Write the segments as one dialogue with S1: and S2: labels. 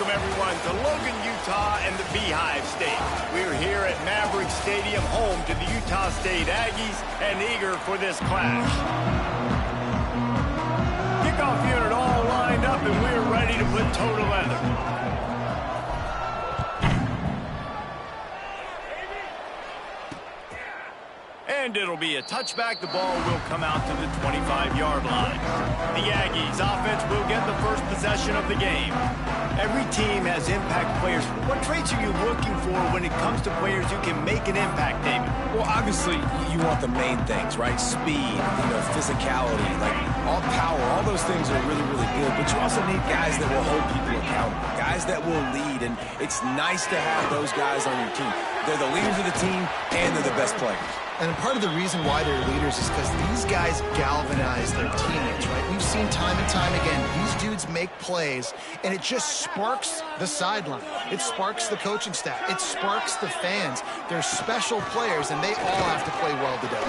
S1: welcome everyone to Logan, Utah and the Beehive State. We're here at Maverick Stadium, home to the Utah State Aggies, and eager for this clash. Kickoff unit all lined up, and we're ready to put toe to leather. And it'll be a touchback. The ball will come out to the 25-yard line. The Aggies offense will get the first possession of the game. Every team has impact players. What traits are you looking for when it comes to players who can make an impact, David?
S2: Well, obviously, you want the main things, right? Speed, physicality, like all power, all those things are really, really good. But you also need guys that will hold people accountable, guys that will lead. And it's nice to have those guys on your team. They're the leaders of the team, and they're the best players.
S3: And part of the reason why they're leaders is because these guys galvanize their teammates, right? We've seen time and time again, these dudes make plays, and it just sparks the sideline. It sparks the coaching staff. It sparks the fans. They're special players, and they all have to play well together.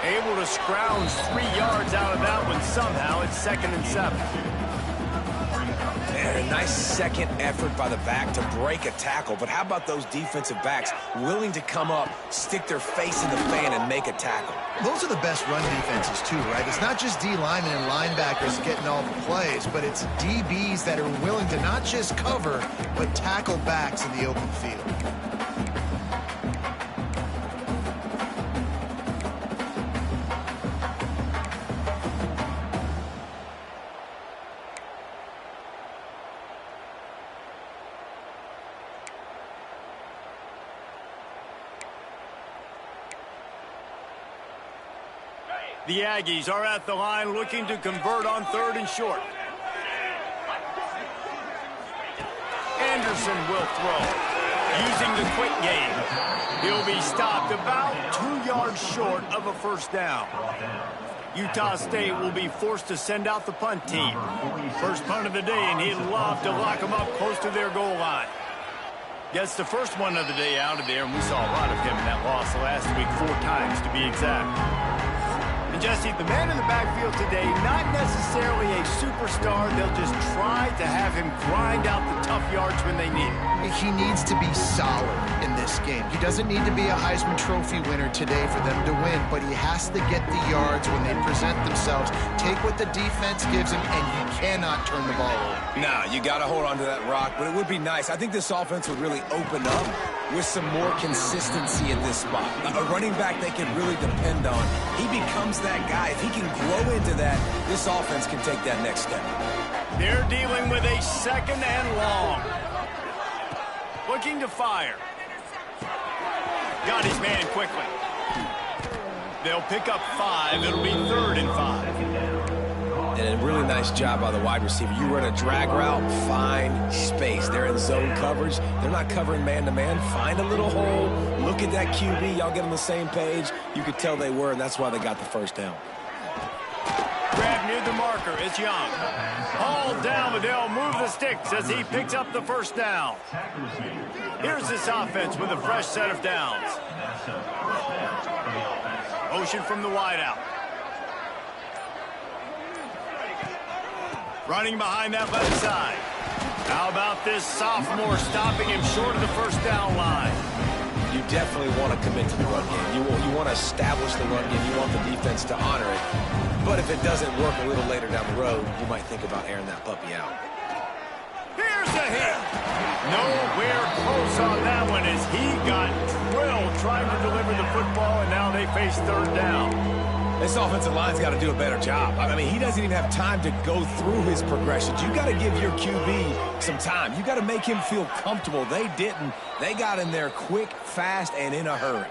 S1: Able to scrounge 3 yards out of that one somehow. It's 2nd and 7.
S2: And a nice second effort by the back to break a tackle. But how about those defensive backs willing to come up, stick their face in the fan, and make a tackle?
S3: Those are the best run defenses, too, right? It's not just D linemen and linebackers getting all the plays, but it's DBs that are willing to not just cover, but tackle backs in the open field.
S1: The Aggies are at the line looking to convert on 3rd and short. Anderson will throw. Using the quick game. He'll be stopped about 2 yards short of a first down. Utah State will be forced to send out the punt team. First punt of the day, and he'd love to lock them up close to their goal line. Gets the first one of the day out of there, and we saw a lot of him in that loss last week, 4 times to be exact. And Jesse, the man in the backfield today, not necessarily a superstar. They'll just try to have him grind out the tough yards when they need it.
S3: He needs to be solid in this game. He doesn't need to be a Heisman Trophy winner today for them to win, but he has to get the yards when they present themselves. Take what the defense gives him, and you cannot turn the ball over.
S2: Nah, you got to hold on to that rock, but it would be nice. I think this offense would really open up with some more consistency in this spot. A running back they can really depend on. He becomes that guy. If he can grow into that, this offense can take that next step.
S1: They're dealing with a 2nd and long. Looking to fire. Got his man quickly. They'll pick up 5. It'll be 3rd and 5.
S2: And a really nice job by the wide receiver. You run a drag route, find space. They're in zone coverage. They're not covering man-to-man. Find a little hole. Look at that QB. Y'all get on the same page. You could tell they were, and that's why they got the first down.
S1: Grab near the marker. It's Young. Hauled down, but they'll move the sticks as he picks up the first down. Here's this offense with a fresh set of downs. Motion from the wideout. Running behind that left side. How about this sophomore stopping him short of the first down line?
S2: You definitely want to commit to the run game. You want to establish the run game. You want the defense to honor it. But if it doesn't work a little later down the road, you might think about airing that puppy out.
S1: Here's a hit. Nowhere close on that one as he got drilled trying to deliver the football, and now they face 3rd down.
S2: This offensive line's got to do a better job. I mean, he doesn't even have time to go through his progressions. You got to give your QB some time. You got to make him feel comfortable. They didn't. They got in there quick, fast, and in a hurry.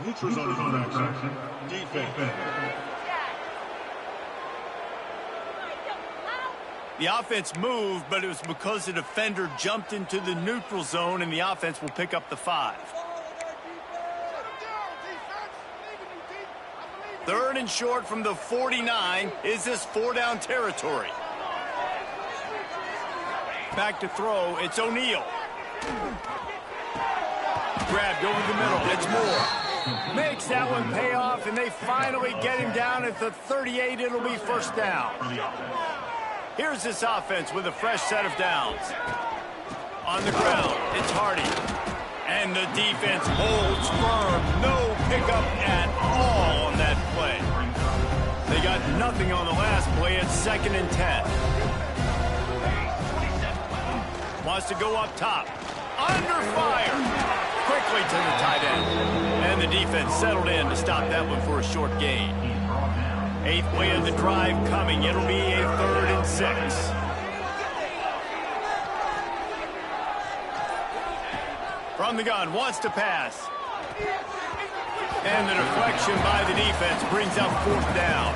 S4: Neutral zone action. Defense.
S1: The offense moved, but it was because the defender jumped into the neutral zone, and the offense will pick up the 5. 3rd and short from the 49. Is this 4-down territory? Back to throw. It's O'Neal. Grabbed over the middle. It's Moore. Makes that one pay off, and they finally get him down at the 38. It'll be first down. Here's this offense with a fresh set of downs. On the ground, it's Hardy. And the defense holds firm. No pickup at all on that play. They got nothing on the last play. It's 2nd and 10. Wants to go up top. Under fire. Quickly to the tight end. And the defense settled in to stop that one for a short gain. 8th play of the drive coming. It'll be a 3rd and 6. From the gun, wants to pass. And the deflection by the defense brings up 4th down.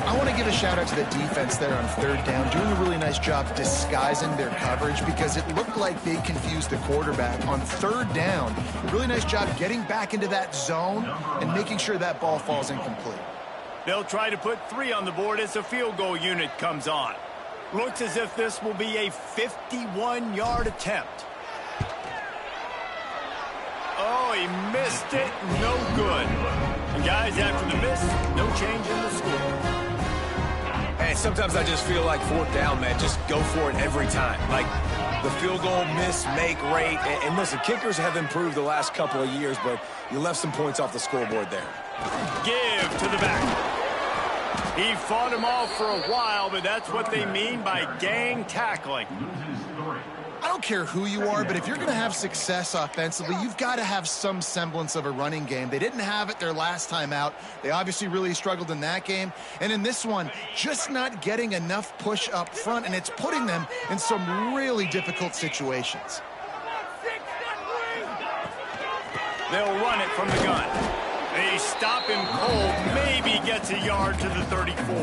S3: I want to give a shout out to the defense there on 3rd down, doing a really nice job disguising their coverage because it looked like they confused the quarterback on 3rd down. Really nice job getting back into that zone and making sure that ball falls incomplete.
S1: They'll try to put 3 on the board as the field goal unit comes on. Looks as if this will be a 51-yard attempt. Oh, he missed it. No good. And guys, after the miss, no change in the score.
S2: And sometimes I just feel like 4th down, man, just go for it every time. Like the field goal miss, make rate. And listen, kickers have improved the last couple of years, but you left some points off the scoreboard there.
S1: Give to the back. He fought him off for a while, but that's what they mean by gang tackling.
S3: I don't care who you are, but if you're going to have success offensively, you've got to have some semblance of a running game. They didn't have it their last time out. They obviously really struggled in that game. And in this one, just not getting enough push up front, and it's putting them in some really difficult situations.
S1: They'll run it from the gun. They stop him cold, maybe gets a yard to the 34.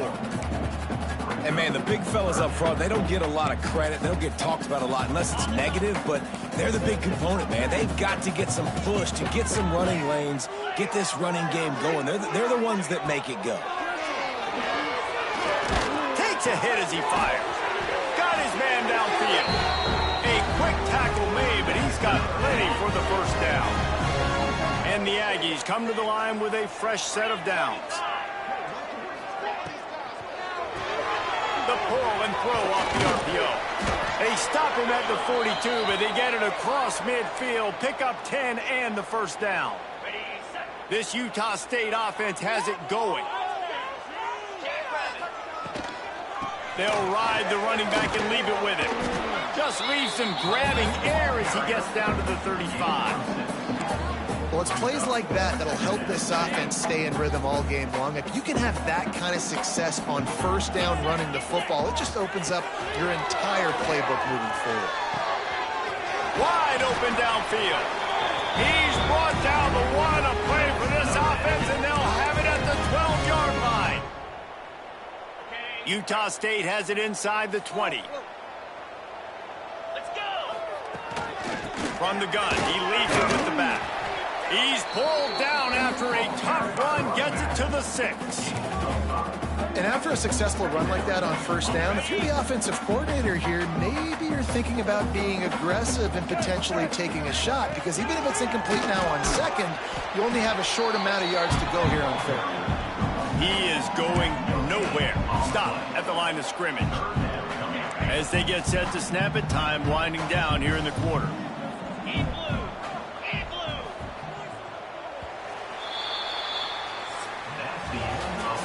S2: And, man, the big fellas up front, they don't get a lot of credit. They don't get talked about a lot unless it's negative, but they're the big component, man. They've got to get some push, to get some running lanes, get this running game going. They're the ones that make it go.
S1: Takes a hit as he fires. Got his man downfield. A quick tackle made, but he's got plenty for the 1st down. And the Aggies come to the line with a fresh set of downs. The pull and throw off the RPO. They stop him at the 42, but they get it across midfield, pick up 10 and the 1st down. This Utah State offense has it going. They'll ride the running back and leave it with him. Just leaves him grabbing air as he gets down to the 35.
S3: Well, it's plays like that that'll help this offense stay in rhythm all game long. If you can have that kind of success on 1st down running the football, it just opens up your entire playbook moving forward.
S1: Wide open downfield. He's brought down the one, a play for this offense, and they'll have it at the 12-yard line. Utah State has it inside the 20. Let's go. From the gun, he leads it with the back. He's pulled down after a tough run, gets it to the 6.
S3: And after a successful run like that on 1st down, if you're the offensive coordinator here, maybe you're thinking about being aggressive and potentially taking a shot, because even if it's incomplete now on 2nd, you only have a short amount of yards to go here on 3rd.
S1: He is going nowhere. Stop at the line of scrimmage. As they get set to snap it, time winding down here in the quarter.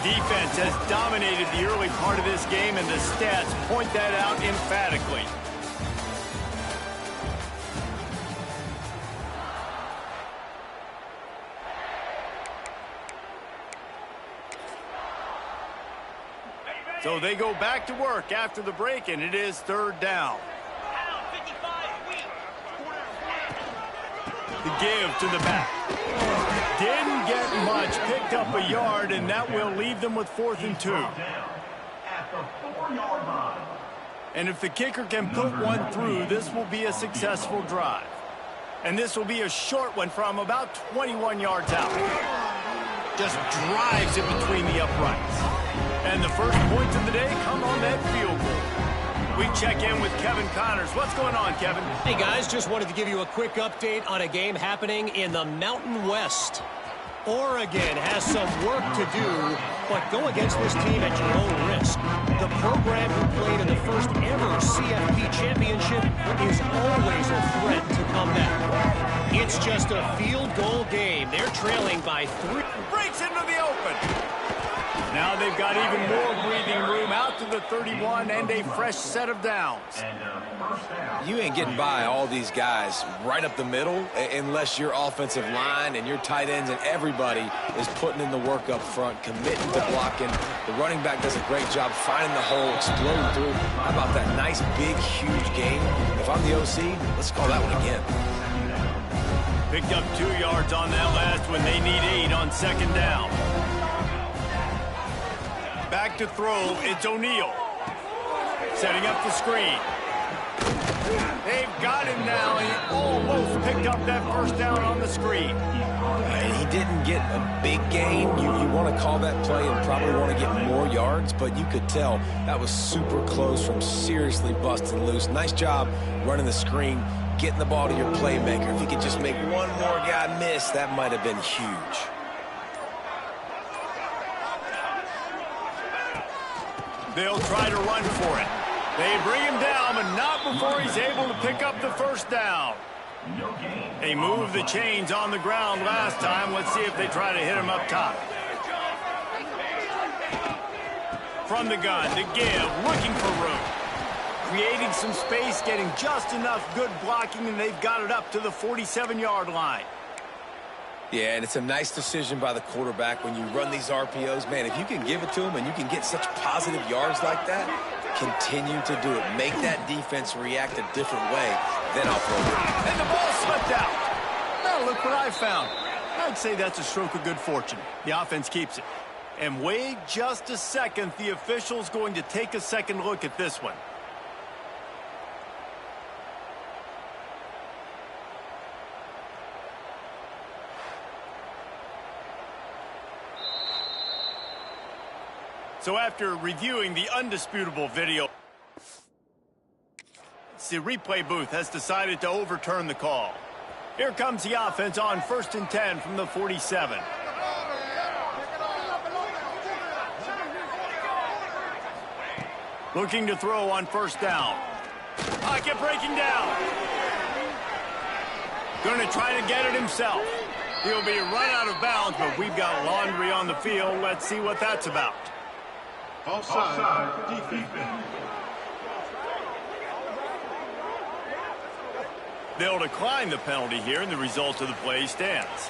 S1: Defense has dominated the early part of this game, and the stats point that out emphatically. So they go back to work after the break, and it is 3rd down. The give to the back. Didn't get much, picked up a yard, and that will leave them with 4th and 2. And if the kicker can put one through, this will be a successful drive. And this will be a short one from about 21 yards out. Just drives it between the uprights. And the first points of the day come on that field goal. We check in with Kevin Connors. What's going on, Kevin?
S5: Hey, guys, just wanted to give you a quick update on a game happening in the Mountain West. Oregon has some work to do, but go against this team at your own risk. The program who played in the first ever CFP championship is always a threat to come back. It's just a field goal game. They're trailing by 3.
S1: Breaks into the open. Now they've got even more breathing room out to the 31 and a fresh set of downs.
S2: You ain't getting by all these guys right up the middle unless your offensive line and your tight ends and everybody is putting in the work up front, committing to blocking. The running back does a great job finding the hole, exploding through. How about that nice, big, huge game? If I'm the OC, let's call that one again.
S1: Picked up 2 yards on that last one. They need 8 on second down. Back to throw, it's O'Neal. Setting up the screen. They've got him now. He almost picked up that first down on the screen.
S2: And he didn't get a big gain. You want to call that play and probably want to get more yards, but you could tell that was super close from seriously busting loose. Nice job running the screen, getting the ball to your playmaker. If he could just make one more guy miss, that might have been huge.
S1: They'll try to run for it. They bring him down, but not before he's able to pick up the first down. They moved the chains on the ground last time. Let's see if they try to hit him up top. From the gun to give, looking for room. Creating some space, getting just enough good blocking, and they've got it up to the 47-yard line.
S2: Yeah, and it's a nice decision by the quarterback when you run these RPOs. Man, if you can give it to him and you can get such positive yards like that, continue to do it. Make that defense react a different way. Then I'll throw it.
S1: And the ball slipped out. Now look what I found. I'd say that's a stroke of good fortune. The offense keeps it. And wait just a second. The official's going to take a second look at this one. So after reviewing the undisputable video, the replay booth has decided to overturn the call. Here comes the offense on 1st and 10 from the 47. Looking to throw on first down. Pocket breaking down. Going to try to get it himself. He'll be run out of bounds, but we've got laundry on the field. Let's see what that's about.
S4: Offside, defense.
S1: They'll decline the penalty here, and the result of the play stands.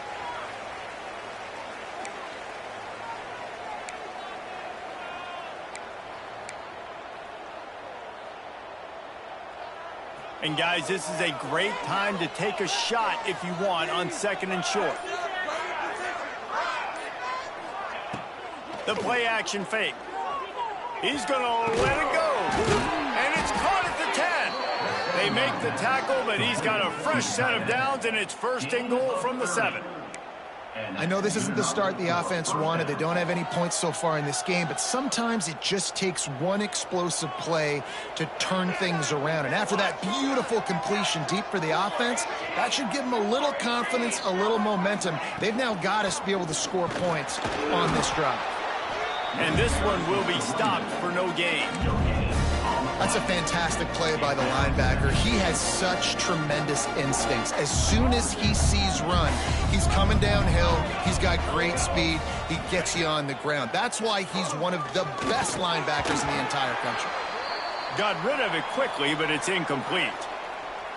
S1: And guys, this is a great time to take a shot if you want on 2nd and short. The play action fake. He's going to let it go. And it's caught at the 10. They make the tackle, but he's got a fresh set of downs, and it's 1st and goal from the 7.
S3: I know this isn't the start the offense wanted. They don't have any points so far in this game, but sometimes it just takes one explosive play to turn things around. And after that beautiful completion deep for the offense, that should give them a little confidence, a little momentum. They've now got to be able to score points on this drive.
S1: And this one will be stopped for no gain.
S3: That's a fantastic play by the linebacker. He has such tremendous instincts. As soon as he sees run, he's coming downhill. He's got great speed. He gets you on the ground. That's why he's one of the best linebackers in the entire country.
S1: Got rid of it quickly, but it's incomplete.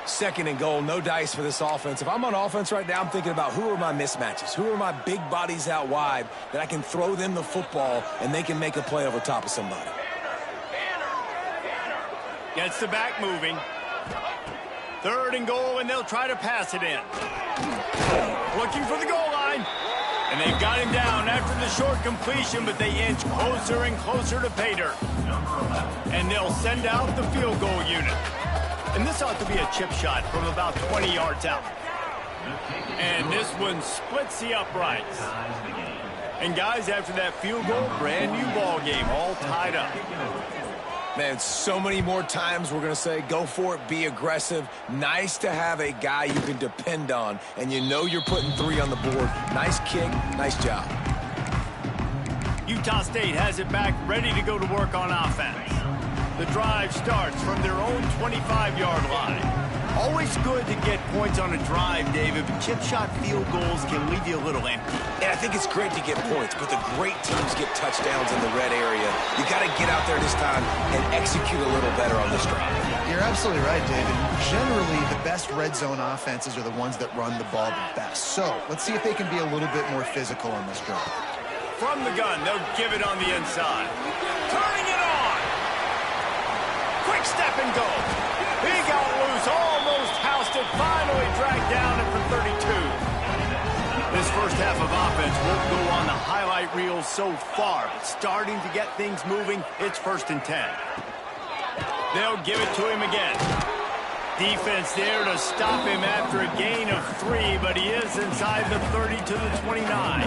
S2: 2nd and goal, no dice for this offense. If I'm on offense right now, I'm thinking about who are my mismatches? Who are my big bodies out wide that I can throw them the football and they can make a play over top of somebody?
S1: Gets the back moving. 3rd and goal, and they'll try to pass it in. Looking for the goal line. And they've got him down after the short completion, but they inch closer and closer to pay dirt. And they'll send out the field goal unit. And this ought to be a chip shot from about 20 yards out. And this one splits the uprights. And guys, after that field goal, brand new ball game, all tied up.
S2: Man, so many more times we're going to say, go for it, be aggressive. Nice to have a guy you can depend on, and you know you're putting 3 on the board. Nice kick, nice job.
S1: Utah State has it back, ready to go to work on offense. The drive starts from their own 25-yard line. Always good to get points on a drive, David, but chip shot field goals can leave you a little empty.
S2: And I think it's great to get points, but the great teams get touchdowns in the red area. You got to get out there this time and execute a little better on this drive.
S3: You're absolutely right, David. Generally, the best red zone offenses are the ones that run the ball the best. So let's see if they can be a little bit more physical on this drive.
S1: From the gun, they'll give it on the inside. Turning it on. Quick step and go. He got loose, almost housed it, finally dragged down at the 32. This first half of offense won't go on the highlight reel so far, but starting to get things moving, it's 1st and 10. They'll give it to him again. Defense there to stop him after a gain of 3, but he is inside the 30 to the 29.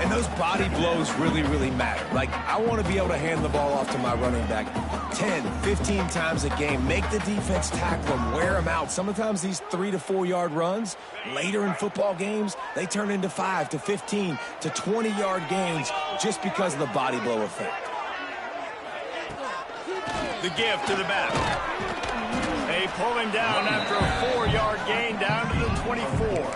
S2: And those body blows really, really matter. Like, I want to be able to hand the ball off to my running back 10, 15 times a game. Make the defense tackle him, wear him out. Sometimes these 3 to 4 yard runs, later in football games, they turn into 5 to 15 to 20-yard gains just because of the body blow effect.
S1: The give to the back. They pull him down after a 4-yard gain down to the 24.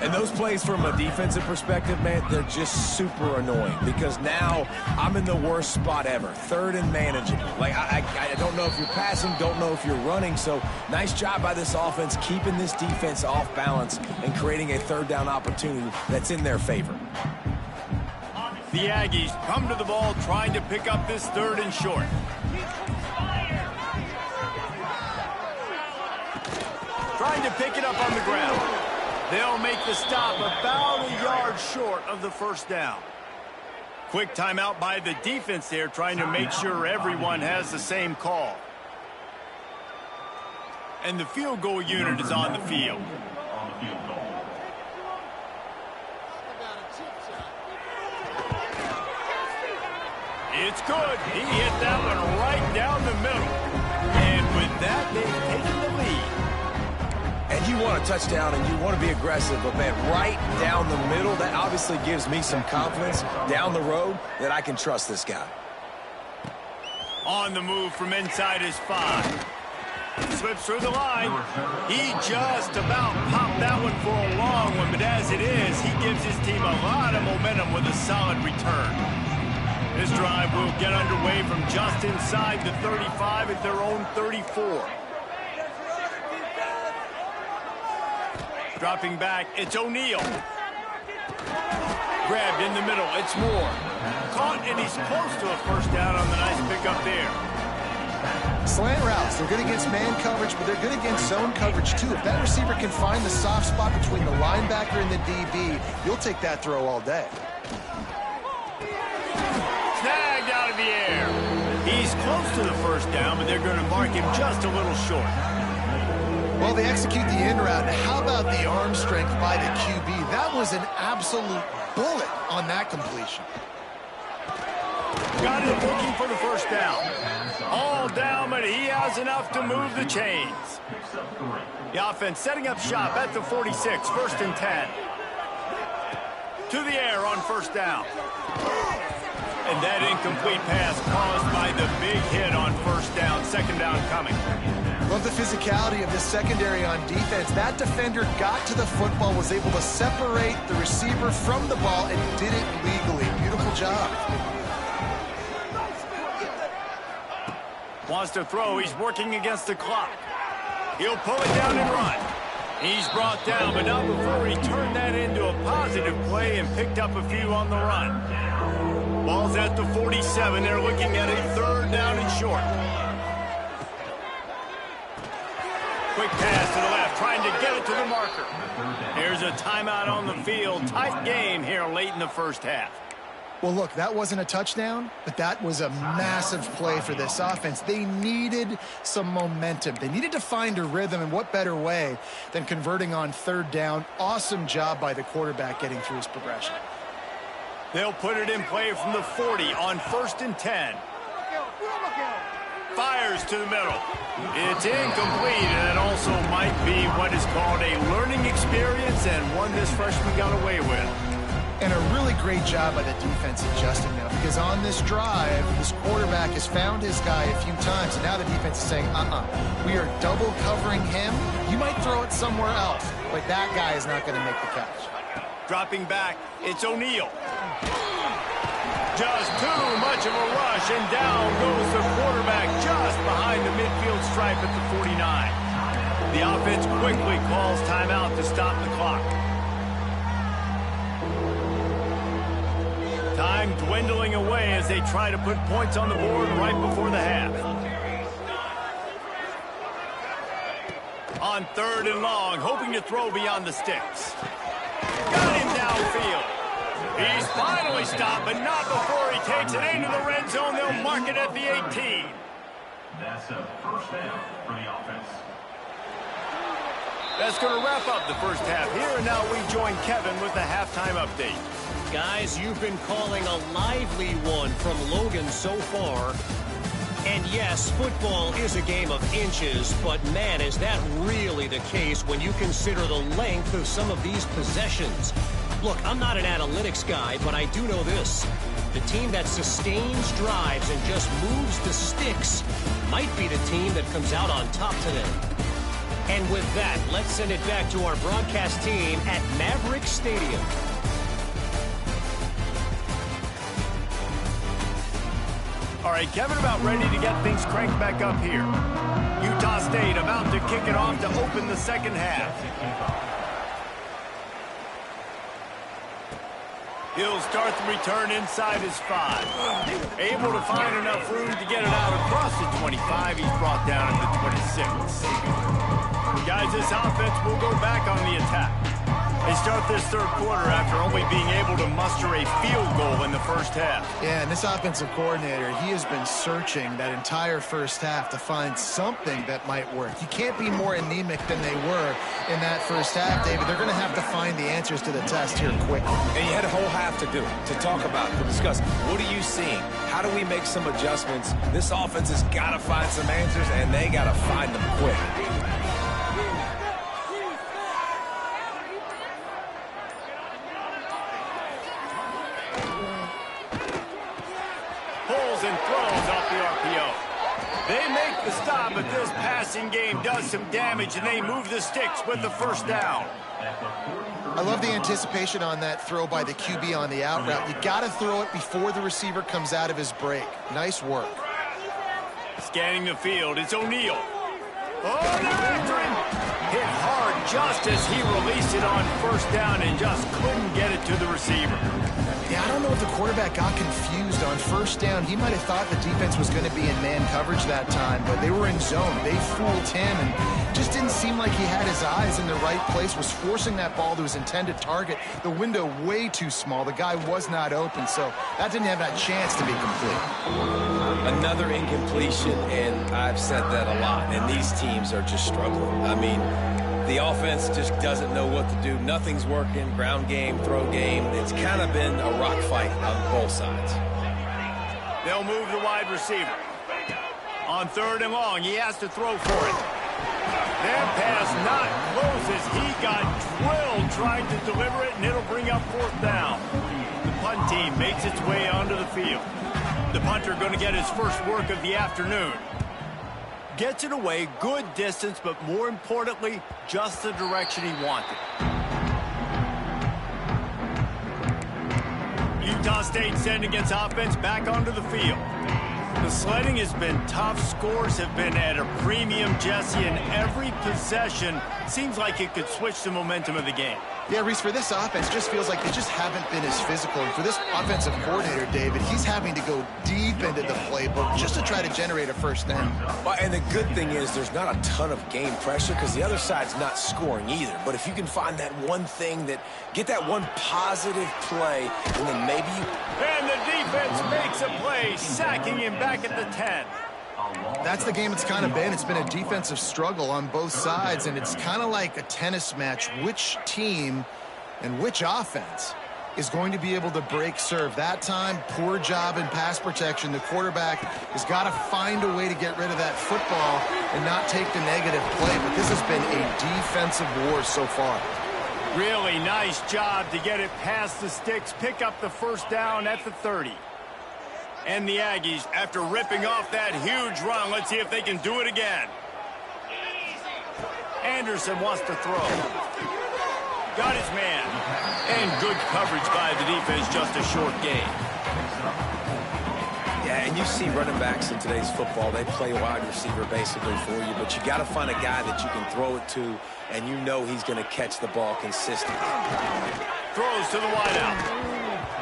S2: And those plays from a defensive perspective, man, they're just super annoying because now I'm in the worst spot ever. 3rd and manageable. Like, I don't know if you're passing, don't know if you're running. So nice job by this offense keeping this defense off balance and creating a 3rd down opportunity that's in their favor.
S1: The Aggies come to the ball trying to pick up this 3rd and short. Trying to pick it up on the ground. They'll make the stop about a yard short of the 1st down. Quick timeout by the defense there, trying to make sure everyone has the same call. And the field goal unit is on the field. It's good. He hit that one right down the middle. And with that, they've taken the lead.
S2: And you want a touchdown and you want to be aggressive, but man, right down the middle, that obviously gives me some confidence down the road that I can trust this guy.
S1: On the move from inside his 5. Slips through the line. He just about popped that one for a long one, but as it is, he gives his team a lot of momentum with a solid return. This drive will get underway from just inside the 35 at their own 34. Dropping back, it's O'Neal. Grabbed in the middle, it's Moore. Caught, and he's close to a 1st down on the nice pickup there.
S3: Slant routes, they're good against man coverage, but they're good against zone coverage too. If that receiver can find the soft spot between the linebacker and the DB, you'll take that throw all day.
S1: Snagged out of the air. He's close to the 1st down, but they're going to mark him just a little short.
S3: Well, they execute the in route. How about the arm strength by the QB? That was an absolute bullet on that completion.
S1: Got it looking for the 1st down. All down, but he has enough to move the chains. The offense setting up shop at the 46, 1st and 10. To the air on 1st down. And that incomplete pass caused by the big hit on 1st down, 2nd down coming.
S3: Love the physicality of the secondary on defense. That defender got to the football, was able to separate the receiver from the ball, and did it legally. Beautiful job.
S1: Wants to throw. He's working against the clock. He'll pull it down and run. He's brought down, but not before he turned that into a positive play and picked up a few on the run. Ball's at the 47. They're looking at a 3rd down and short. Quick pass to the left, trying to get it to the marker. Here's a timeout on the field. Tight game here late in the 1st half.
S3: Well, look, that wasn't a touchdown, but that was a massive play for this offense. They needed some momentum. They needed to find a rhythm, and what better way than converting on 3rd down. Awesome job by the quarterback getting through his progression.
S1: They'll put it in play from the 40 on 1st and 10. Fires to the middle. It's incomplete, and it also might be what is called a learning experience and one this freshman got away with.
S3: And a really great job by the defense adjusting now, because on this drive, this quarterback has found his guy a few times, and now the defense is saying, we are double covering him. You might throw it somewhere else, but that guy is not going to make the catch.
S1: Dropping back, it's O'Neal. Just too much of a rush, and down goes the quarterback just behind the midfield stripe at the 49. The offense quickly calls timeout to stop the clock. Time dwindling away as they try to put points on the board right before the half. On 3rd and long, hoping to throw beyond the sticks. Got him downfield. He's finally stopped, but not before he takes it into the red zone. They'll mark it at the 18.
S4: That's a first down for the offense.
S1: That's going to wrap up the first half here, and now we join Kevin with the halftime update.
S5: Guys, you've been calling a lively one from Logan so far. And yes, football is a game of inches, but man, is that really the case when you consider the length of some of these possessions. Look, I'm not an analytics guy, but I do know this. The team that sustains drives and just moves the sticks might be the team that comes out on top today. And with that, let's send it back to our broadcast team at Maverick Stadium.
S1: All right, Kevin, about ready to get things cranked back up here. Utah State about to kick it off to open the second half. He'll start the return inside his 5. Able to find enough room to get it out across the 25. He's brought down at the 26. Guys, this offense will go back on the attack. They start this third quarter after only being able to muster a field goal in the first half.
S3: Yeah, and this offensive coordinator, he has been searching that entire first half to find something that might work. You can't be more anemic than they were in that first half, David. They're going to have to find the answers to the test here quickly.
S2: And you had a whole half to do it, to talk about, to discuss. What are you seeing? How do we make some adjustments? This offense has got to find some answers, and they got to find them quick.
S1: And throws off the RPO. They make the stop, but this passing game does some damage, and they move the sticks with the first down.
S3: I love the anticipation on that throw by the QB on the out route. You got to throw it before the receiver comes out of his break. Nice work.
S1: Scanning the field, it's O'Neal. Oh, they're after him. Hit hard just as he released it on first down and just couldn't get it to the receiver.
S3: Yeah, I don't know if the quarterback got confused on first down. He might have thought the defense was going to be in man coverage that time, but they were in zone. They fooled him, and just didn't seem like he had his eyes in the right place, was forcing that ball to his intended target. The window way too small. The guy was not open, so that didn't have that chance to be complete.
S2: Another incompletion, and I've said that a lot, and these teams are just struggling. I mean, the offense just doesn't know what to do. Nothing's working. Ground game, throw game. It's kind of been a rock fight on both sides.
S1: They'll move the wide receiver. On 3rd and long, he has to throw for it. That pass not close as he got drilled trying to deliver it, and it'll bring up 4th down. The punt team makes its way onto the field. The punter going to get his first work of the afternoon. Gets it away, good distance, but more importantly, just the direction he wanted. Utah State sending its offense back onto the field. The sledding has been tough. Scores have been at a premium, Jesse, and every possession seems like it could switch the momentum of the game.
S3: Yeah, Reese, for this offense, just feels like they just haven't been as physical. And for this offensive coordinator, David, he's having to go deep into the playbook just to try to generate a first down.
S2: Well, and the good thing is there's not a ton of game pressure because the other side's not scoring either. But if you can find that one thing, get that one positive play, and then maybe you...
S1: And the defense makes a play, sacking him back at the 10.
S3: That's the game it's kind of been. It's been a defensive struggle on both sides, and it's kind of like a tennis match. Which team and which offense is going to be able to break serve. That time, poor job in pass protection. The quarterback has got to find a way to get rid of that football and not take the negative play. But this has been a defensive war so far.
S1: Really nice job to get it past the sticks, pick up the first down at the 30. And the Aggies, after ripping off that huge run, let's see if they can do it again. Anderson wants to throw. Got his man. And good coverage by the defense, just a short gain.
S2: Yeah, and you see running backs in today's football, they play wide receiver basically for you, but you got to find a guy that you can throw it to, and you know he's going to catch the ball consistently.
S1: Throws to the wideout.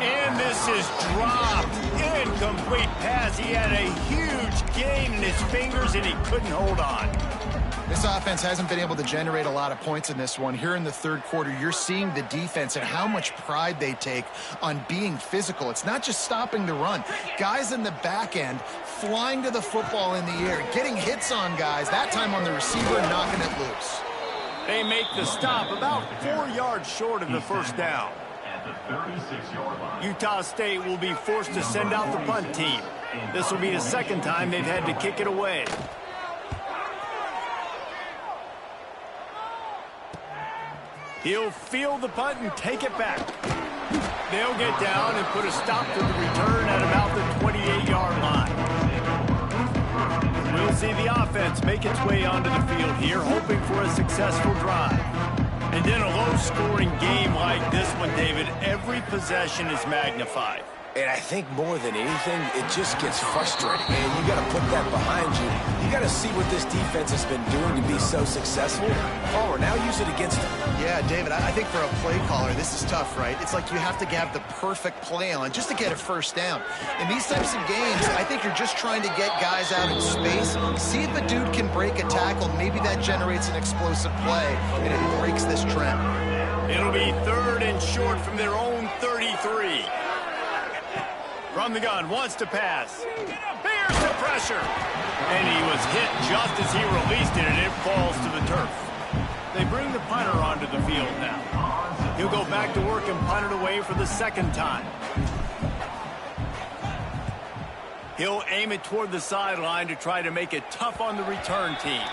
S1: And this is dropped. Incomplete pass. He had a huge gain in his fingers, and he couldn't hold on.
S3: This offense hasn't been able to generate a lot of points in this one. Here in the third quarter, you're seeing the defense and how much pride they take on being physical. It's not just stopping the run. Guys in the back end flying to the football in the air, getting hits on guys, that time on the receiver, knocking it loose.
S1: They make the stop about 4 yards short of the first down. Utah State will be forced to send out the punt team. This will be the second time they've had to kick it away. He'll field the punt and take it back. They'll get down and put a stop to the return at about the 28-yard line. We'll see the offense make its way onto the field here, hoping for a successful drive. And in a low-scoring game like this one, David, every possession is magnified.
S2: And I think more than anything, it just gets frustrating. And you got to put that behind you. You got to see what this defense has been doing to be so successful. Oh, now use it against them.
S3: Yeah, David, I think for a play caller, this is tough, right? It's like you have to have the perfect play on just to get a first down. In these types of games, I think you're just trying to get guys out in space, see if a dude can break a tackle. Maybe that generates an explosive play, and it breaks this trend.
S1: It'll be 3rd and short from their own 33. From the gun, wants to pass. Bears the pressure. And he was hit just as he released it, and it falls to the turf. They bring the punter onto the field now. He'll go back to work and punt it away for the second time. He'll aim it toward the sideline to try to make it tough on the return team.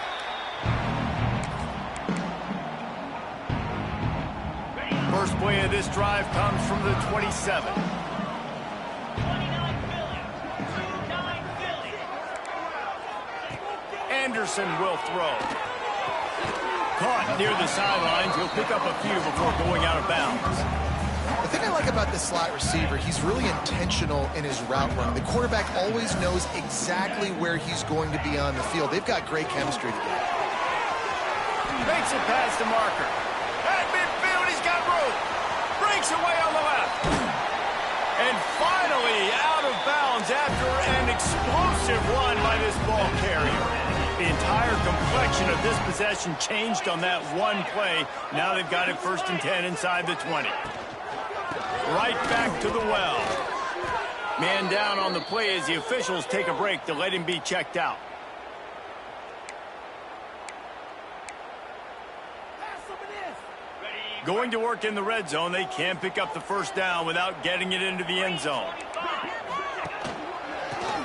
S1: First play of this drive comes from the 27. Anderson will throw. Caught near the sidelines. He'll pick up a few before going out of bounds.
S3: The thing I like about this slot receiver, he's really intentional in his route run. The quarterback always knows exactly where he's going to be on the field. They've got great chemistry together.
S1: Makes it past the marker. At midfield, he's got room. Breaks away on the left. And finally out of bounds after an explosive run by this ball carrier. The entire complexion of this possession changed on that one play. Now they've got it 1st and 10 inside the 20. Right back to the well. Man down on the play as the officials take a break to let him be checked out. Going to work in the red zone, they can't pick up the first down without getting it into the end zone.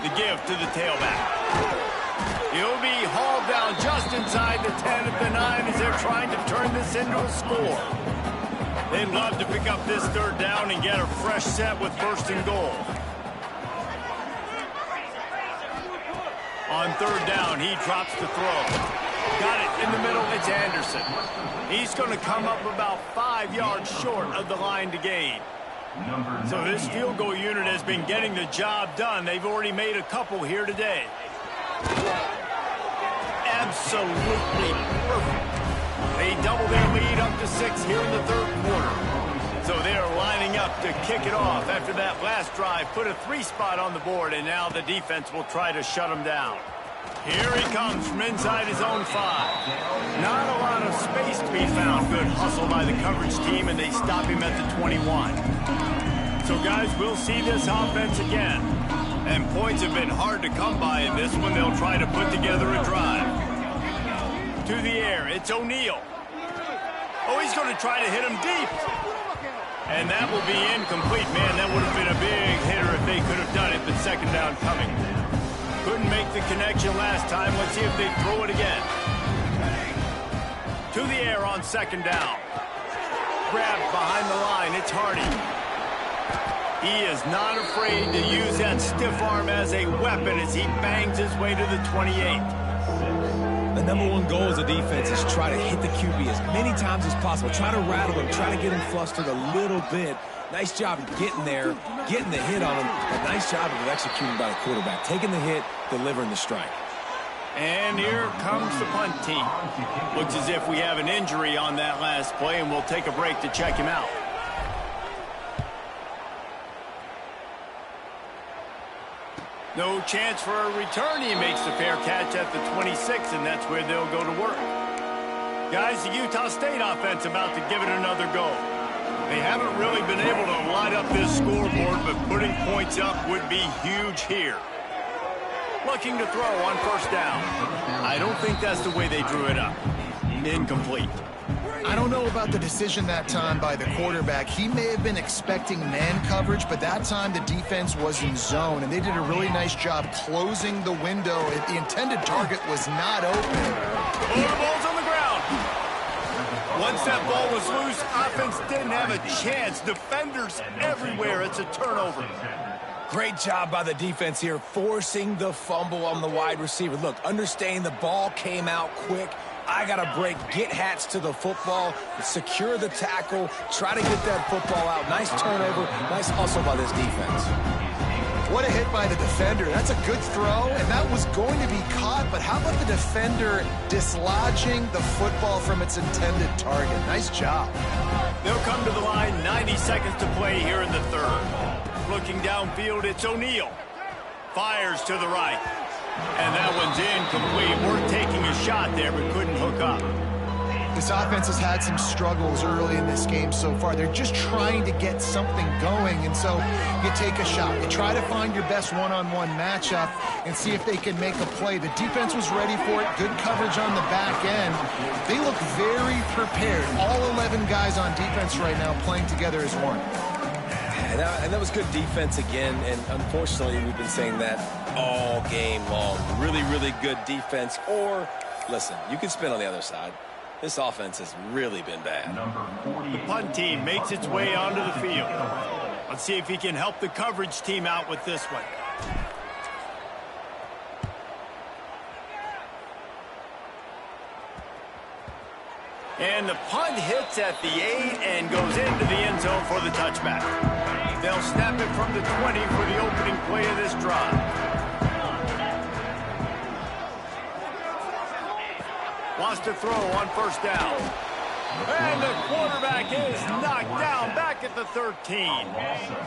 S1: The give to the tailback. He'll be hauled down just inside the 10 at the 9 as they're trying to turn this into a score. They'd love to pick up this 3rd down and get a fresh set with 1st and goal. On 3rd down, he drops the throw. Got it in the middle, it's Anderson. He's going to come up about 5 yards short of the line to gain. So this field goal unit has been getting the job done. They've already made a couple here today. Absolutely perfect. They double their lead up to 6 here in the 3rd quarter. So they are lining up to kick it off after that last drive. Put a 3 spot on the board, and now the defense will try to shut them down. Here he comes from inside his own 5. Not a lot of space to be found. Good hustle by the coverage team, and they stop him at the 21. So, guys, we'll see this offense again. And points have been hard to come by in this one. They'll try to put together a drive. To the air, it's O'Neal. Oh, he's going to try to hit him deep. And that will be incomplete. Man, that would have been a big hitter if they could have done it, but second down coming. Couldn't make the connection last time. Let's see if they throw it again. To the air on second down. Grabbed behind the line. It's Hardy. He is not afraid to use that stiff arm as a weapon as he bangs his way to the 28.
S2: The number one goal as a defense is try to hit the QB as many times as possible. Try to rattle him. Try to get him flustered a little bit. Nice job of getting there, getting the hit on him. A nice job of executing by the quarterback. Taking the hit, delivering the strike.
S1: And here comes the punt team. Looks as if we have an injury on that last play, and we'll take a break to check him out. No chance for a return. He makes the fair catch at the 26, and that's where they'll go to work. Guys, the Utah State offense about to give it another go. They haven't really been able to light up this scoreboard, but putting points up would be huge here. Looking to throw on first down. I don't think that's the way they drew it up. Incomplete.
S3: I don't know about the decision that time by the quarterback. He may have been expecting man coverage, but that time the defense was in zone, and they did a really nice job closing the window. The intended target was not open.
S1: Oh, the ball's on the ground. Once that ball was loose, offense didn't have a chance. Defenders everywhere. It's a turnover.
S2: Great job by the defense here, forcing the fumble on the wide receiver. Look, understanding the ball came out quick. I got to break, get Hats to the football, secure the tackle, try to get that football out. Nice turnover, nice hustle by this defense.
S3: What a hit by the defender. That's a good throw, and that was going to be caught, but how about the defender dislodging the football from its intended target? Nice job.
S1: They'll come to the line, 90 seconds to play here in the third. Looking downfield, it's O'Neal. Fires to the right. And that one's incomplete. We're taking a shot there, but couldn't hook up.
S3: This offense has had some struggles early in this game so far. They're just trying to get something going, and so you take a shot. You try to find your best one-on-one matchup and see if they can make a play. The defense was ready for it. Good coverage on the back end. They look very prepared. All 11 guys on defense right now playing together as one.
S2: And that was good defense again, and unfortunately we've been saying that all game long. Really, really good defense. Or, listen, you can spin on the other side. This offense has really been bad.
S1: The punt team makes its way onto the field. Let's see if he can help the coverage team out with this one. And the punt hits at the 8 and goes into the end zone for the touchback. They'll snap it from the 20 for the opening play of this drive. Wants to throw on first down. And the quarterback is knocked down back at the 13.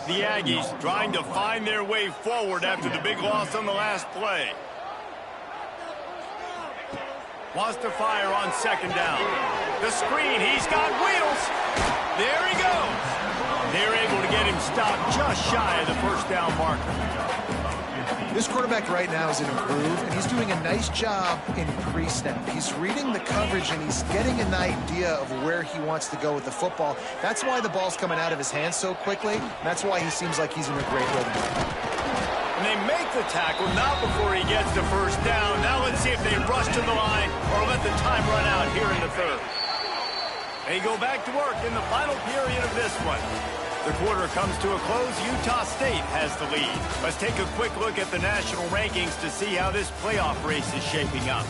S1: The Aggies trying to find their way forward after the big loss on the last play. Wants to fire on second down. The screen, he's got wheels. There he goes. They're able to get him stopped just shy of the first down marker.
S3: This quarterback right now is in a groove, and he's doing a nice job in pre-snap. He's reading the coverage, and he's getting an idea of where he wants to go with the football. That's why the ball's coming out of his hands so quickly. That's why he seems like he's in a great rhythm.
S1: And they make the tackle, not before he gets the first down. Now let's see if they rush to the line or let the time run out here in the third. They go back to work in the final period of this one. The quarter comes to a close. Utah State has the lead. Let's take a quick look at the national rankings to see how this playoff race is shaping up.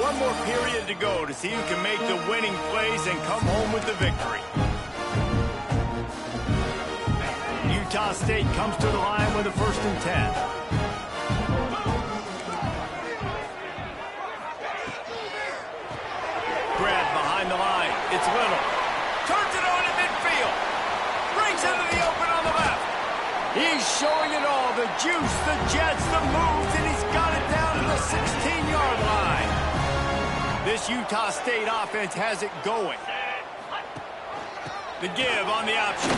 S1: One more period to go to see who can make the winning plays and come home with the victory. Utah State comes to the line with a 1st and 10. Grab behind the line. It's Little. Turns it on in midfield. Brings into the open on the left. He's showing it all. The juice, the jets, the moves, and he's got it down to the 16-yard line. This Utah State offense has it going. The give on the option.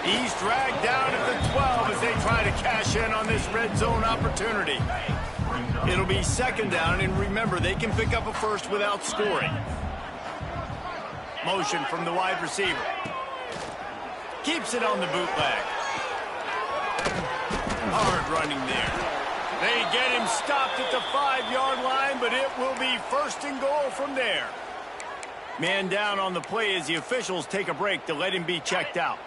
S1: He's dragged down at the 12 as they try to cash in on this red zone opportunity. It'll be second down, and remember, they can pick up a first without scoring. Motion from the wide receiver. Keeps it on the bootleg. Hard running there. They get him stopped at the 5-yard line, but it will be first and goal from there. Man down on the play as the officials take a break to let him be checked out.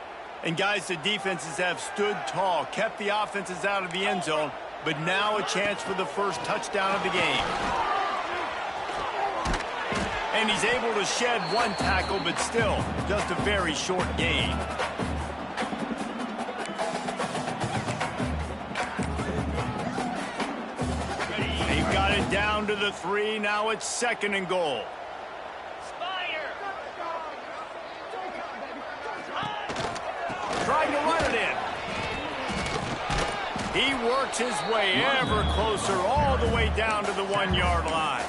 S1: And guys, the defenses have stood tall, kept the offenses out of the end zone, but now a chance for the first touchdown of the game. And he's able to shed one tackle, but still, just a very short gain. They've got it down to the 3. Now it's second and goal. Trying to run it in. He works his way ever closer all the way down to the 1-yard line.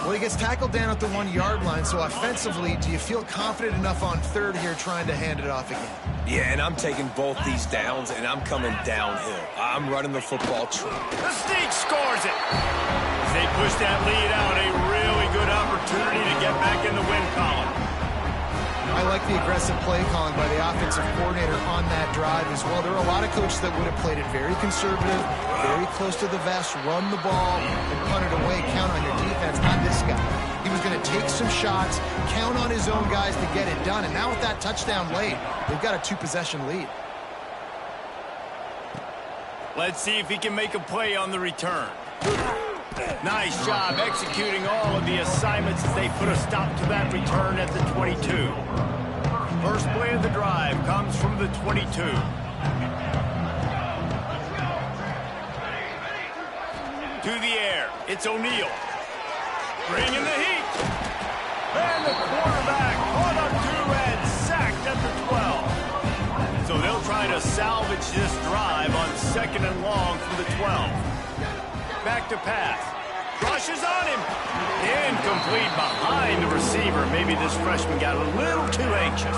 S3: Well, he gets tackled down at the 1-yard line, so offensively, do you feel confident enough on third here trying to hand it off again?
S2: Yeah, and I'm taking both these downs, and I'm coming downhill. I'm running the football true.
S1: The sneak scores it. As they push that lead out, a really good opportunity to get back in the win column.
S3: I like the aggressive play calling by the offensive coordinator on that drive as well. There are a lot of coaches that would have played it very conservative, very close to the vest, run the ball, and punt it away, count on your defense. Not this guy. He was going to take some shots, count on his own guys to get it done, and now with that touchdown late, they've got a 2-possession lead.
S1: Let's see if he can make a play on the return. Nice job executing all of the assignments as they put a stop to that return at the 22. First play of the drive comes from the 22. To the air, it's O'Neal. Bringing the heat. And the quarterback caught up to and sacked at the 12. So they'll try to salvage this drive on second and long from the 12. Back to pass. Rushes on him. Incomplete behind the receiver. Maybe this freshman got a little too anxious.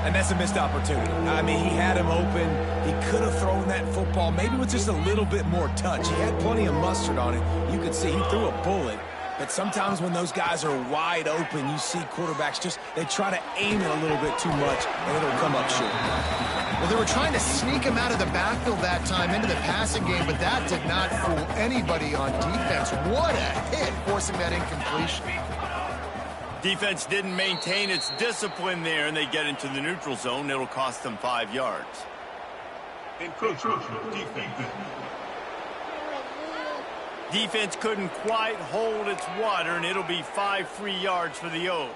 S2: And that's a missed opportunity. I mean, he had him open. He could have thrown that football maybe with just a little bit more touch. He had plenty of mustard on it. You could see he threw a bullet. But sometimes when those guys are wide open, you see quarterbacks they try to aim it a little bit too much, and it'll come up short.
S3: Well, they were trying to sneak him out of the backfield that time into the passing game, but that did not fool anybody on defense. What a hit, forcing that incompletion.
S1: Defense didn't maintain its discipline there, and they get into the neutral zone. It'll cost them 5 yards.
S4: Encroachment defense.
S1: Defense couldn't quite hold its water, and it'll be 5 free yards for the O.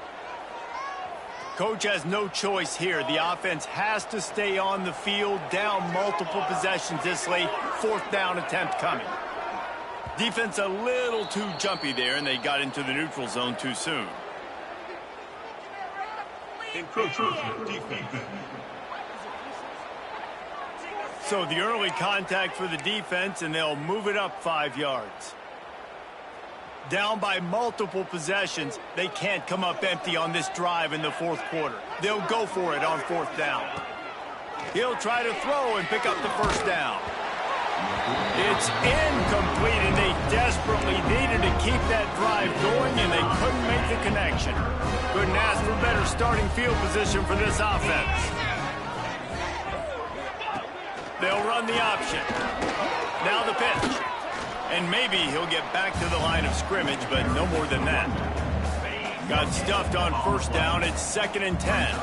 S1: Coach has no choice here. The offense has to stay on the field, down multiple possessions this late. 4th down attempt coming. Defense a little too jumpy there, and they got into the neutral zone too soon.
S4: Encroachment defense.
S1: So the early contact for the defense, and they'll move it up 5 yards. Down by multiple possessions, they can't come up empty on this drive in the 4th quarter. They'll go for it on 4th down. He'll try to throw and pick up the 1st down. It's incomplete, and they desperately needed to keep that drive going, and they couldn't make the connection. Couldn't ask for better starting field position for this offense. They'll run the option. Now the pitch. And maybe he'll get back to the line of scrimmage, but no more than that. Got stuffed on 1st down. It's 2nd and 10.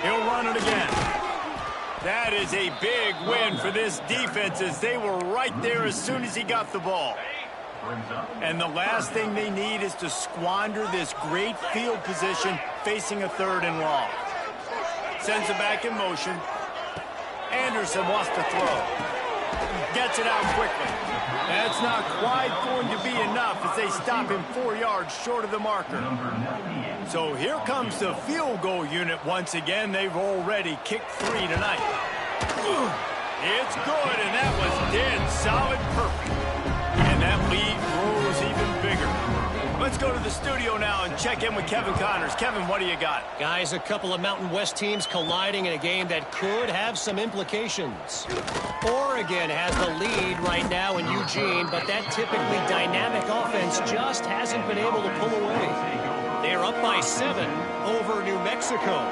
S1: He'll run it again. That is a big win for this defense as they were right there as soon as he got the ball. And the last thing they need is to squander this great field position facing a 3rd and long. Sends it back in motion. Anderson wants to throw. Gets it out quickly. That's not quite going to be enough as they stop him 4 yards short of the marker. So here comes the field goal unit once again. They've already kicked 3 tonight. It's good, and that was dead solid perfect. And that lead grows even bigger. Let's Let's go to the studio now and check in with Kevin Connors. Kevin, what do you got?
S5: Guys, a couple of Mountain West teams colliding in a game that could have some implications. Oregon has the lead right now in Eugene, but that typically dynamic offense just hasn't been able to pull away. They're up by 7 over New Mexico.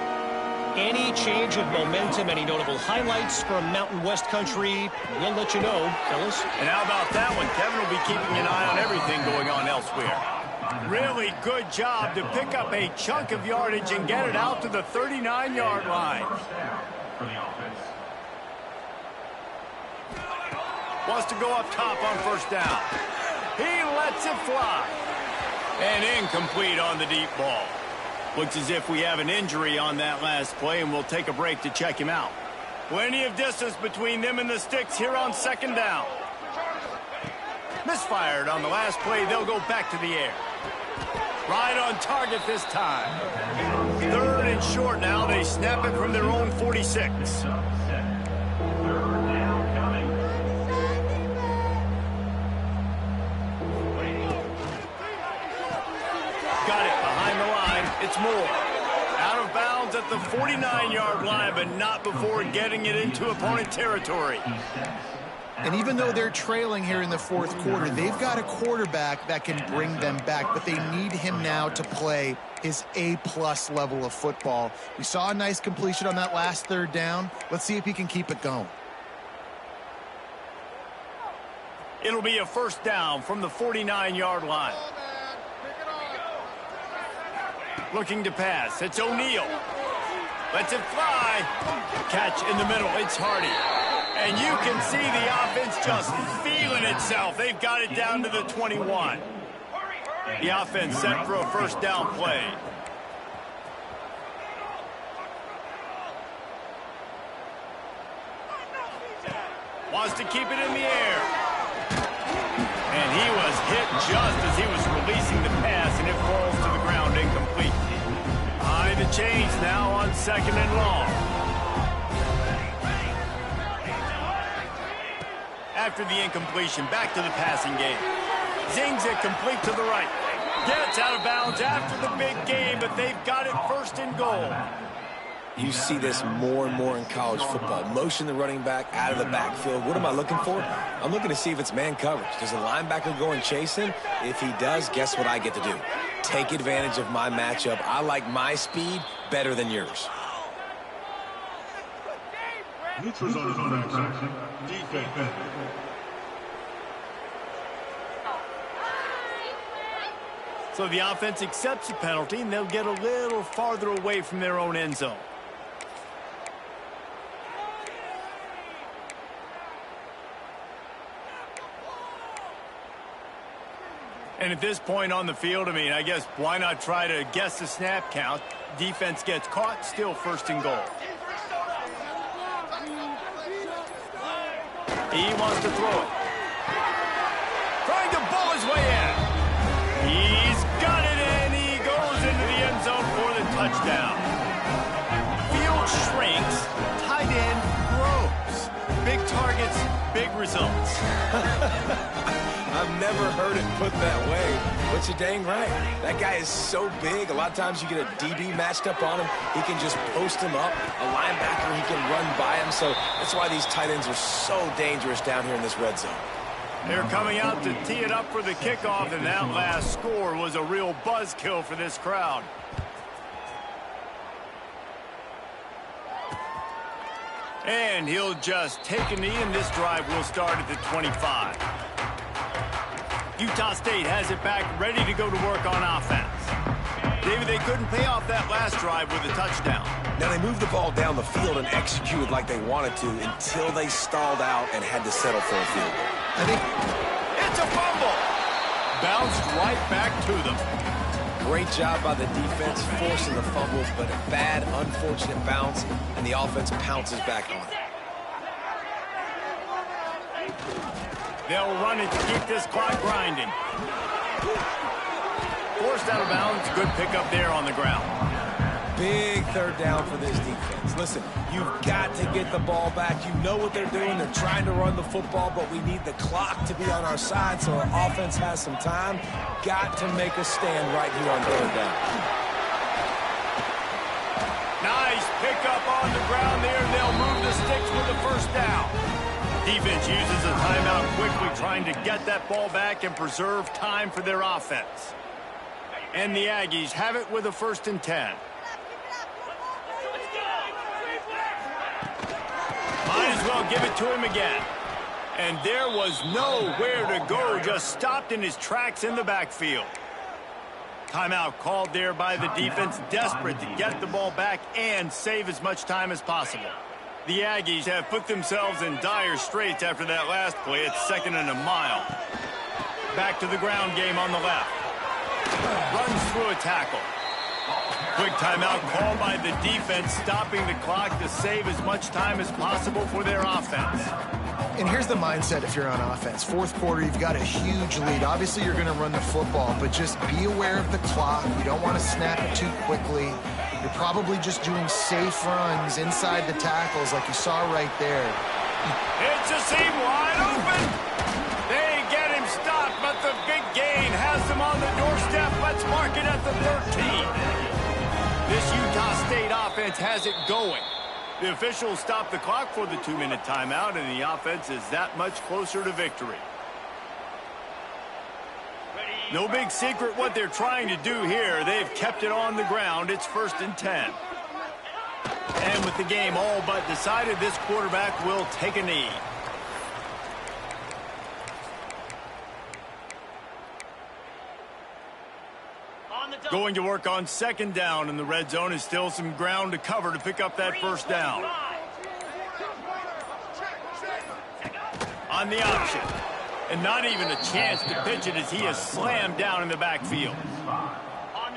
S5: Any change of momentum, any notable highlights from Mountain West country, we'll let you know, fellas.
S1: And how about that one? Kevin will be keeping an eye on everything going on elsewhere. Really good job to pick up a chunk of yardage and get it out to the 39-yard line. Wants to go up top on first down. He lets it fly. And incomplete on the deep ball. Looks as if we have an injury on that last play, and we'll take a break to check him out. Plenty of distance between them and the sticks here on second down. Misfired on the last play. They'll go back to the air. Right on target this time. 3rd and short now. They snap it from their own 46. Got it behind the line. It's Moore. Out of bounds at the 49-yard line, but not before getting it into opponent territory.
S3: And even though they're trailing here in the 4th quarter, they've got a quarterback that can bring them back, but they need him now to play his A-plus level of football. We saw a nice completion on that last 3rd down. Let's see if he can keep it going.
S1: It'll be a first down from the 49-yard line. Looking to pass. It's O'Neal. Lets it fly. Catch in the middle. It's Hardy. And you can see the offense just feeling itself. They've got it down to the 21. The offense set for a first down play. Wants to keep it in the air. And he was hit just as he was releasing the pass, and it falls to the ground incomplete. Behind the chains now on 2nd and long. After the incompletion, back to the passing game. Zings it complete to the right. Gets out of bounds after the big game, but they've got it 1st and goal.
S2: You see this more and more in college football. Motion the running back out of the backfield. What am I looking for? I'm looking to see if it's man coverage. Does the linebacker go and chase him? If he does, guess what I get to do? Take advantage of my matchup. I like my speed better than yours.
S4: Neutral zone action. Defense.
S1: So the offense accepts the penalty, and they'll get a little farther away from their own end zone. And at this point on the field, I mean, I guess why not try to guess the snap count? Defense gets caught, still 1st and goal. He wants to throw it. Trying to bull his way in. He's got it, and he goes into the end zone for the touchdown. Field shrinks, tight end grows. Big targets, big results.
S2: I've never heard it put that way, but you're dang right. That guy is so big. A lot of times you get a DB matched up on him. He can just post him up. A linebacker, he can run by him. So that's why these tight ends are so dangerous down here in this red zone.
S1: They're coming out to tee it up for the kickoff, and that last score was a real buzzkill for this crowd. And he'll just take a knee, and this drive will start at the 25. Utah State has it back, ready to go to work on offense. David, they couldn't pay off that last drive with a touchdown.
S2: Now, they moved the ball down the field and executed like they wanted to until they stalled out and had to settle for a field goal.
S3: I think
S1: it's a fumble. Bounced right back to them.
S2: Great job by the defense forcing the fumble, but a bad, unfortunate bounce, and the offense pounces back on it.
S1: They'll run it to keep this clock grinding. Forced out of bounds. Good pickup there on the ground.
S2: big third down for this defense. Listen, you've got to get the ball back. You know what they're doing. They're trying to run the football, but we need the clock to be on our side so our offense has some time. Got to make a stand right here on third down.
S1: Nice pickup on the ground there. They'll move the sticks with the first down. Defense uses a timeout quickly, trying to get that ball back and preserve time for their offense. And the Aggies have it with a 1st and 10. Might as well give it to him again. And there was nowhere to go, just stopped in his tracks in the backfield. Timeout called there by the defense, desperate to get the ball back and save as much time as possible. The Aggies have put themselves in dire straits after that last play. It's 2nd and a mile. Back to the ground game on the left. Runs through a tackle. Quick timeout called by the defense, stopping the clock to save as much time as possible for their offense.
S3: And here's the mindset if you're on offense. 4th quarter, you've got a huge lead. Obviously, you're going to run the football, but just be aware of the clock. You don't want to snap it too quickly. You're probably just doing safe runs inside the tackles like you saw right there.
S1: It's a seam wide open. They get him stopped, but the big gain has them on the doorstep. Let's mark it at the 13. This Utah State offense has it going. The officials stop the clock for the 2-minute timeout, and the offense is that much closer to victory. No big secret what they're trying to do here. They've kept it on the ground. It's 1st and 10. And with the game all but decided, this quarterback will take a knee. Going to work on 2nd down, and the red zone is still some ground to cover to pick up that 1st down. On the option. And not even a chance to pitch it as he is slammed down in the backfield.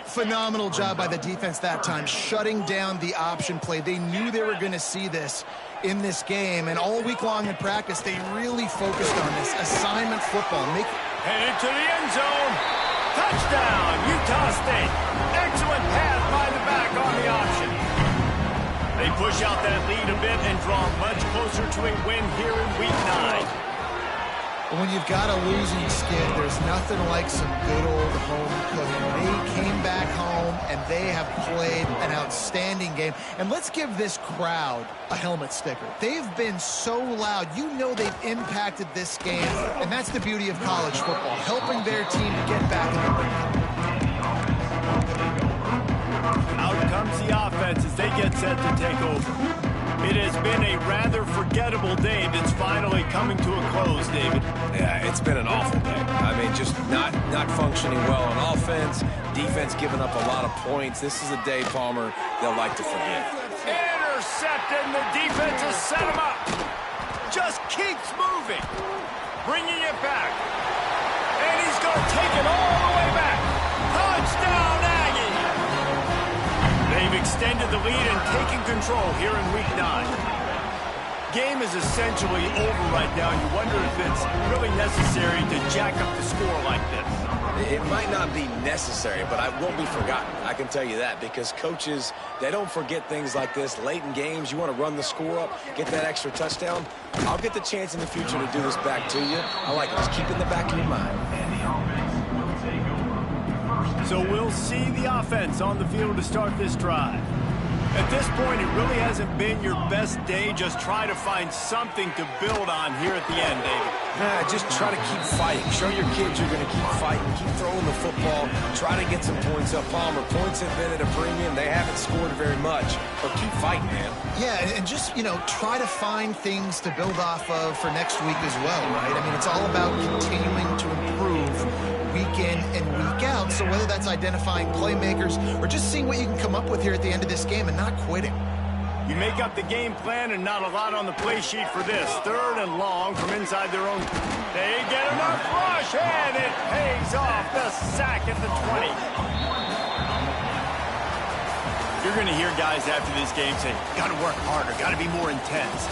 S3: Phenomenal job by the defense that time, shutting down the option play. They knew they were going to see this in this game, and all week long in practice, they really focused on this assignment football.
S1: Headed to the end zone. Touchdown, Utah State. Excellent pass by the back on the option. They push out that lead a bit and draw much closer to a win here in Week 9.
S3: When you've got a losing skid, there's nothing like some good old home cooking. They came back home, and they have played an outstanding game. And let's give this crowd a helmet sticker. They've been so loud. You know they've impacted this game, and that's the beauty of college football, helping their team to get back in the ring.
S1: Out comes the offense as they get set to take over. It has been a rather forgettable day that's finally coming to a close, David.
S2: Yeah, it's been an awful day. I mean, just not functioning well on offense, defense giving up a lot of points. This is a day, Palmer, they'll like to forget.
S1: Intercepted, and the defense has set him up. Just keeps moving. Bringing it back. And he's going to take it all the way back. Touchdown, Aggie! They've extended the lead and taken control here in Week 9. Game is essentially over right now. You wonder if it's really necessary to jack up the score like this.
S2: It might not be necessary, but it won't be forgotten. I can tell you that, because coaches, they don't forget things like this. Late in games, you want to run the score up, get that extra touchdown. I'll get the chance in the future to do this back to you. I like it. Just keep it in the back of your mind.
S1: So we'll see the offense on the field to start this drive. At this point, it really hasn't been your best day. Just try to find something to build on here at the end, David.
S2: Just try to keep fighting. Show your kids you're going to keep fighting. Keep throwing the football. Try to get some points up. Palmer, points have been at a premium. They haven't scored very much, but keep fighting, man.
S3: Yeah, and just, try to find things to build off of for next week as well, right? I mean, it's all about continuing to improve week in and week out. So whether that's identifying playmakers or just seeing what you can come up with here at the end of this game and not quitting.
S1: You make up the game plan and not a lot on the play sheet for this. 3rd and long from inside their own. They get enough rush, and it pays off. The sack at the 20. You're going to hear guys after this game say, got to work harder, got to be more intense.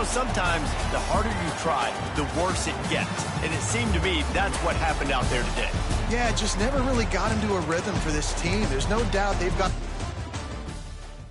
S1: Sometimes the harder you try, the worse it gets. And it seemed to me that's what happened out there today.
S3: Yeah, it just never really got into a rhythm for this team. There's no doubt they've got